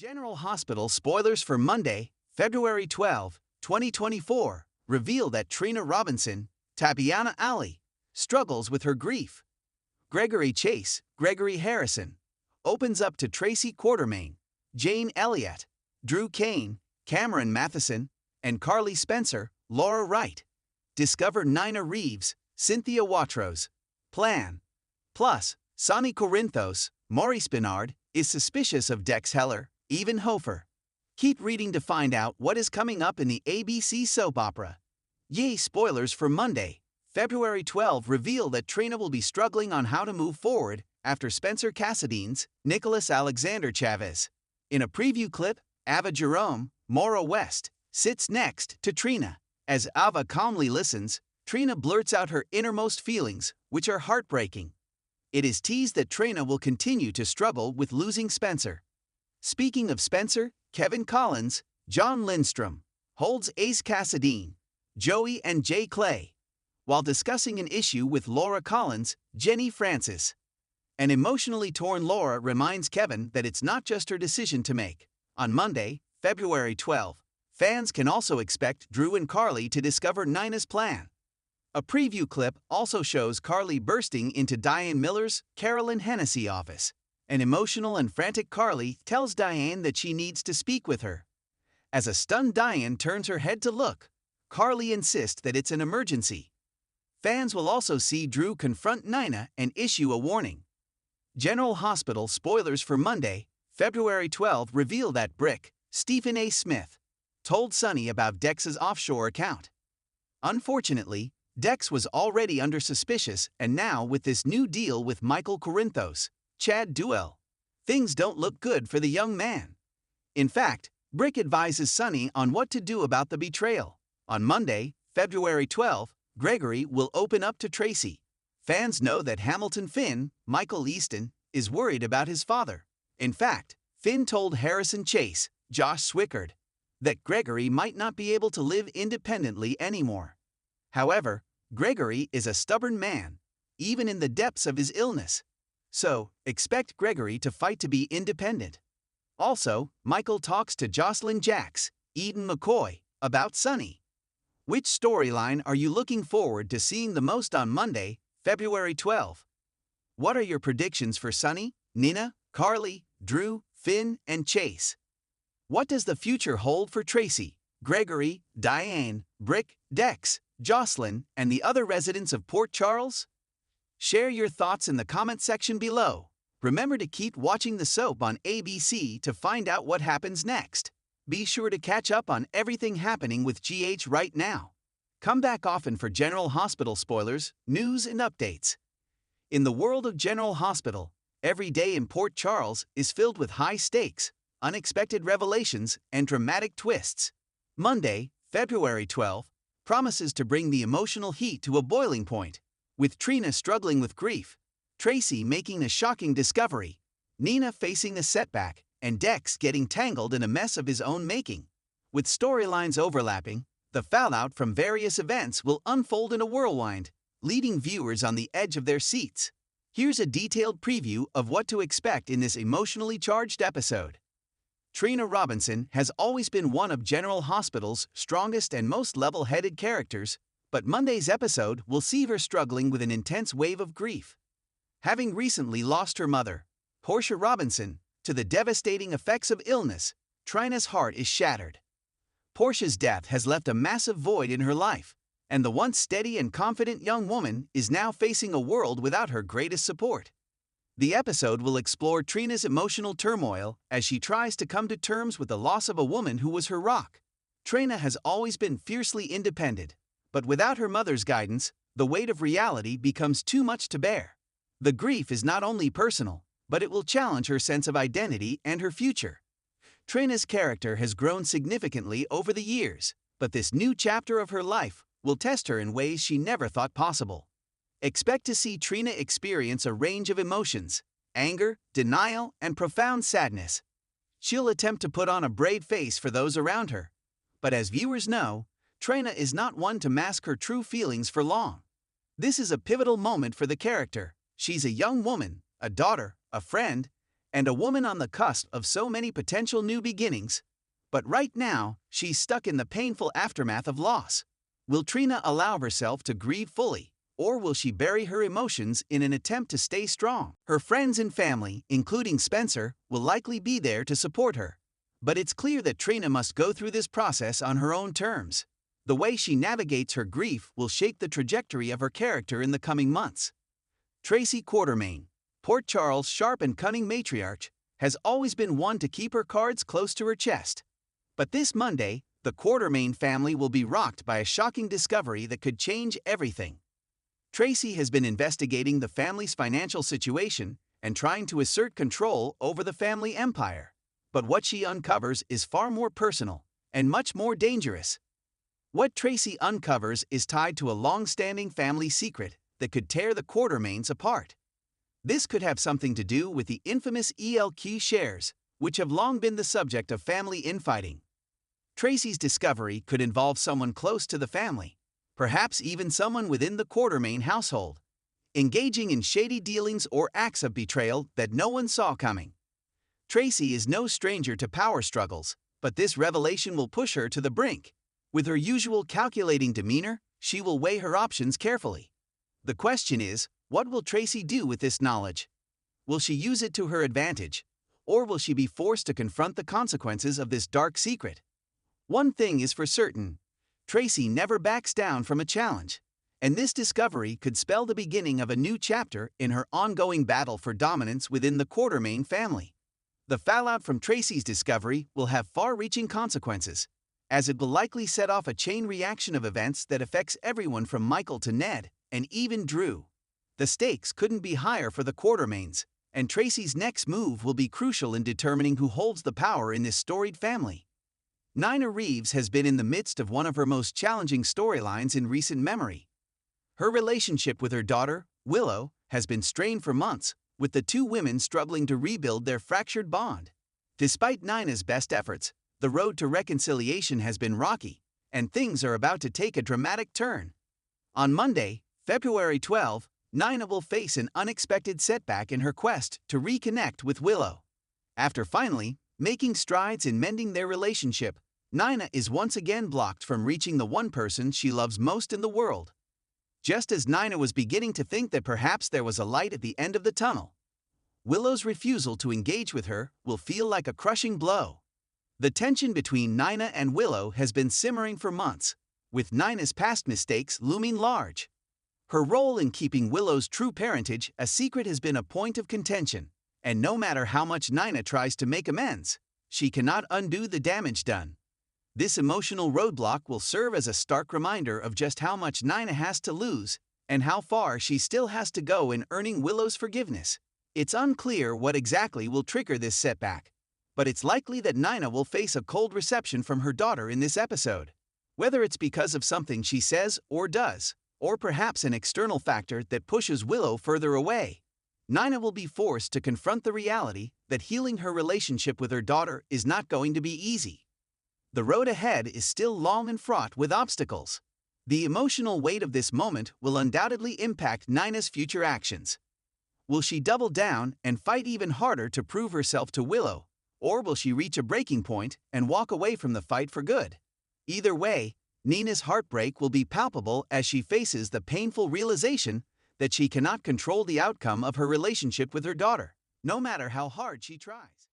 General Hospital spoilers for Monday, February 12, 2024, reveal that Trina Robinson, Tabiana Ali, struggles with her grief. Gregory Chase, Gregory Harrison, opens up to Tracy Quartermain, Jane Elliott, Drew Kane, Cameron Matheson, and Carly Spencer, Laura Wright. Discover Nina Reeves, Cynthia Watros, plan. Plus, Sonny Corinthos, Maurice Bernard, is suspicious of Dex Heller, Even Hofer. Keep reading to find out what is coming up in the ABC soap opera. Yay, spoilers for Monday, February 12 reveal that Trina will be struggling on how to move forward after Spencer Cassadine's Nicholas Alexander Chavez. In a preview clip, Ava Jerome, Maura West, sits next to Trina. As Ava calmly listens, Trina blurts out her innermost feelings, which are heartbreaking. It is teased that Trina will continue to struggle with losing Spencer. Speaking of Spencer, Kevin Collins, John Lindstrom, holds Ace Cassadine, Joey and Jay Clay, while discussing an issue with Laura Collins, Jenny Francis. An emotionally torn Laura reminds Kevin that it's not just her decision to make. On Monday, February 12, fans can also expect Drew and Carly to discover Nina's plan. A preview clip also shows Carly bursting into Diane Miller's Carolyn Hennessy office. An emotional and frantic Carly tells Diane that she needs to speak with her. As a stunned Diane turns her head to look, Carly insists that it's an emergency. Fans will also see Drew confront Nina and issue a warning. General Hospital spoilers for Monday, February 12 reveal that Brick, Stephen A. Smith, told Sonny about Dex's offshore account. Unfortunately, Dex was already under suspicious, and now with this new deal with Michael Corinthos, Chad Duell, things don't look good for the young man. In fact, Brick advises Sonny on what to do about the betrayal. On Monday, February 12, Gregory will open up to Tracy. Fans know that Hamilton Finn, Michael Easton, is worried about his father. In fact, Finn told Harrison Chase, Josh Swickard, that Gregory might not be able to live independently anymore. However, Gregory is a stubborn man, even in the depths of his illness. So, expect Gregory to fight to be independent. Also, Michael talks to Jocelyn Jacks, Eden McCoy, about Sonny. Which storyline are you looking forward to seeing the most on Monday, February 12? What are your predictions for Sonny, Nina, Carly, Drew, Finn, and Chase? What does the future hold for Tracy, Gregory, Diane, Brick, Dex, Jocelyn, and the other residents of Port Charles? Share your thoughts in the comment section below. Remember to keep watching the soap on ABC to find out what happens next. Be sure to catch up on everything happening with GH right now. Come back often for General Hospital spoilers, news, and updates. In the world of General Hospital, every day in Port Charles is filled with high stakes, unexpected revelations, and dramatic twists. Monday, February 12, promises to bring the emotional heat to a boiling point, with Trina struggling with grief, Tracy making a shocking discovery, Nina facing a setback, and Dex getting tangled in a mess of his own making. With storylines overlapping, the fallout from various events will unfold in a whirlwind, leaving viewers on the edge of their seats. Here's a detailed preview of what to expect in this emotionally charged episode. Trina Robinson has always been one of General Hospital's strongest and most level-headed characters, but Monday's episode will see her struggling with an intense wave of grief. Having recently lost her mother, Portia Robinson, to the devastating effects of illness, Trina's heart is shattered. Portia's death has left a massive void in her life, and the once steady and confident young woman is now facing a world without her greatest support. The episode will explore Trina's emotional turmoil as she tries to come to terms with the loss of a woman who was her rock. Trina has always been fiercely independent, but without her mother's guidance, the weight of reality becomes too much to bear. The grief is not only personal, but it will challenge her sense of identity and her future. Trina's character has grown significantly over the years, but this new chapter of her life will test her in ways she never thought possible. Expect to see Trina experience a range of emotions: anger, denial, and profound sadness. She'll attempt to put on a brave face for those around her. But as viewers know, Trina is not one to mask her true feelings for long. This is a pivotal moment for the character. She's a young woman, a daughter, a friend, and a woman on the cusp of so many potential new beginnings. But right now, she's stuck in the painful aftermath of loss. Will Trina allow herself to grieve fully, or will she bury her emotions in an attempt to stay strong? Her friends and family, including Spencer, will likely be there to support her. But it's clear that Trina must go through this process on her own terms. The way she navigates her grief will shape the trajectory of her character in the coming months. Tracy Quartermaine, Port Charles' sharp and cunning matriarch, has always been one to keep her cards close to her chest. But this Monday, the Quartermaine family will be rocked by a shocking discovery that could change everything. Tracy has been investigating the family's financial situation and trying to assert control over the family empire. But what she uncovers is far more personal and much more dangerous. What Tracy uncovers is tied to a long-standing family secret that could tear the Quartermaines apart. This could have something to do with the infamous ELQ shares, which have long been the subject of family infighting. Tracy's discovery could involve someone close to the family, perhaps even someone within the Quartermaine household, engaging in shady dealings or acts of betrayal that no one saw coming. Tracy is no stranger to power struggles, but this revelation will push her to the brink. With her usual calculating demeanor, she will weigh her options carefully. The question is, what will Tracy do with this knowledge? Will she use it to her advantage, or will she be forced to confront the consequences of this dark secret? One thing is for certain, Tracy never backs down from a challenge, and this discovery could spell the beginning of a new chapter in her ongoing battle for dominance within the Quartermaine family. The fallout from Tracy's discovery will have far-reaching consequences, as it will likely set off a chain reaction of events that affects everyone from Michael to Ned, and even Drew. The stakes couldn't be higher for the Quartermaines, and Tracy's next move will be crucial in determining who holds the power in this storied family. Nina Reeves has been in the midst of one of her most challenging storylines in recent memory. Her relationship with her daughter, Willow, has been strained for months, with the two women struggling to rebuild their fractured bond. Despite Nina's best efforts, the road to reconciliation has been rocky, and things are about to take a dramatic turn. On Monday, February 12, Nina will face an unexpected setback in her quest to reconnect with Willow. After finally making strides in mending their relationship, Nina is once again blocked from reaching the one person she loves most in the world. Just as Nina was beginning to think that perhaps there was a light at the end of the tunnel, Willow's refusal to engage with her will feel like a crushing blow. The tension between Nina and Willow has been simmering for months, with Nina's past mistakes looming large. Her role in keeping Willow's true parentage a secret has been a point of contention, and no matter how much Nina tries to make amends, she cannot undo the damage done. This emotional roadblock will serve as a stark reminder of just how much Nina has to lose and how far she still has to go in earning Willow's forgiveness. It's unclear what exactly will trigger this setback, but it's likely that Nina will face a cold reception from her daughter in this episode. Whether it's because of something she says or does, or perhaps an external factor that pushes Willow further away, Nina will be forced to confront the reality that healing her relationship with her daughter is not going to be easy. The road ahead is still long and fraught with obstacles. The emotional weight of this moment will undoubtedly impact Nina's future actions. Will she double down and fight even harder to prove herself to Willow, or will she reach a breaking point and walk away from the fight for good? Either way, Nina's heartbreak will be palpable as she faces the painful realization that she cannot control the outcome of her relationship with her daughter, no matter how hard she tries.